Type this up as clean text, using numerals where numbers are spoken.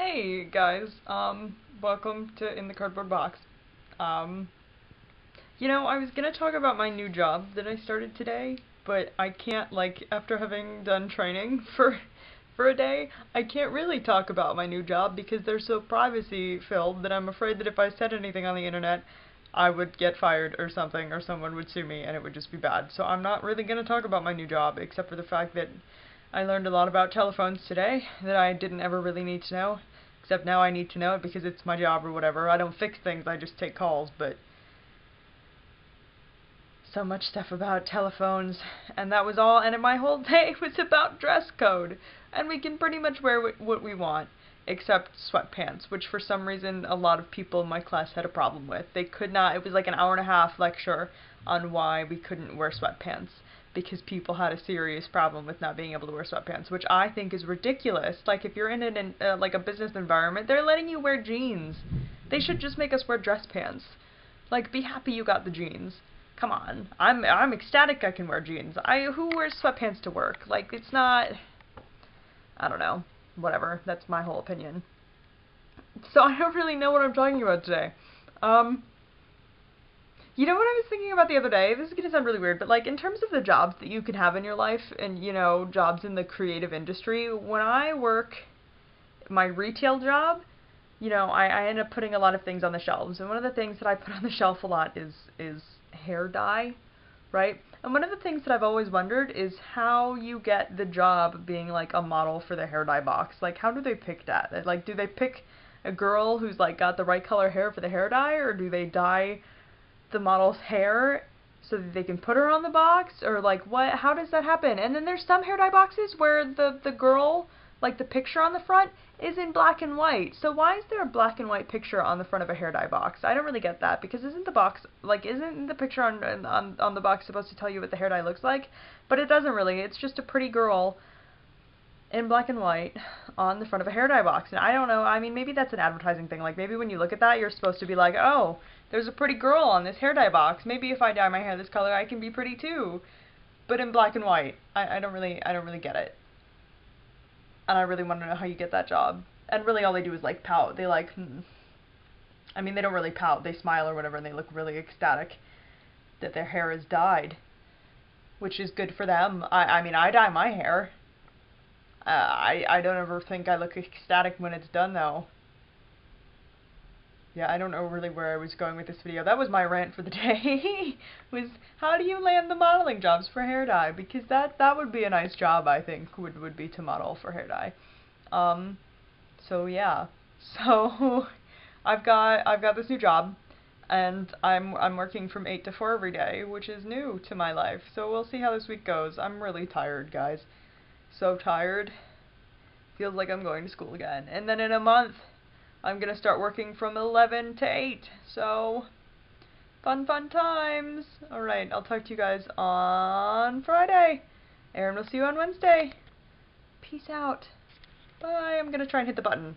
Hey guys, welcome to In the Cardboard Box. Um, I was gonna talk about my new job that I started today, but I can't, after having done training for a day, I can't really talk about my new job because they're so privacy filled that I'm afraid that if I said anything on the internet, I would get fired or something, or someone would sue me and it would just be bad. So I'm not really gonna talk about my new job, except for the fact that I learned a lot about telephones today that I didn't ever really need to know. Except now I need to know it because it's my job or whatever. I don't fix things, I just take calls, but so much stuff about telephones, and that was all, and my whole day was about dress code. And we can pretty much wear what we want, except sweatpants, which for some reason a lot of people in my class had a problem with. They could not, it was like an hour and a half lecture on why we couldn't wear sweatpants, because people had a serious problem with not being able to wear sweatpants, which I think is ridiculous. Like, if you're in like a business environment, they're letting you wear jeans. They should just make us wear dress pants. Like, be happy you got the jeans. Come on. I'm ecstatic I can wear jeans. Who wears sweatpants to work? Like, it's not, I don't know. Whatever. That's my whole opinion. So I don't really know what I'm talking about today. You know what I was thinking about the other day? This is going to sound really weird, but like in terms of the jobs that you can have in your life and, jobs in the creative industry, when I work my retail job, I end up putting a lot of things on the shelves. And one of the things that I put on the shelf a lot is hair dye, right? And one of the things that I've always wondered is how you get the job of being like a model for the hair dye box. Like, how do they pick that? Like, do they pick a girl who's like got the right color hair for the hair dye, or do they dye the model's hair so that they can put her on the box, or like what, how does that happen? And then there's some hair dye boxes where the girl, like the picture on the front, is in black and white. So why is there a black and white picture on the front of a hair dye box? I don't really get that, because isn't the box, like, isn't the picture on the box supposed to tell you what the hair dye looks like? But it doesn't really. It's just a pretty girl in black and white on the front of a hair dye box. And I don't know, I mean, maybe that's an advertising thing. Like, maybe when you look at that, you're supposed to be like, oh, there's a pretty girl on this hair dye box. Maybe if I dye my hair this color, I can be pretty too. But in black and white. I don't really get it. And I really want to know how you get that job. And really all they do is like pout. They like, I mean, they don't really pout. They smile or whatever, and they look really ecstatic that their hair is dyed. Which is good for them. I mean, I dye my hair. I don't ever think I look ecstatic when it's done, though. Yeah, I don't know really where I was going with this video. That was my rant for the day. Was how do you land the modeling jobs for hair dye? Because that would be a nice job, I think, would be to model for hair dye. So yeah. So I've got this new job, and I'm working from 8 to 4 every day, which is new to my life. So we'll see how this week goes. I'm really tired, guys. So tired. Feels like I'm going to school again. And then in a month, I'm gonna start working from 11 to 8. So, fun times. Alright, I'll talk to you guys on Friday. Aaron will see you on Wednesday. Peace out. Bye. I'm gonna try and hit the button.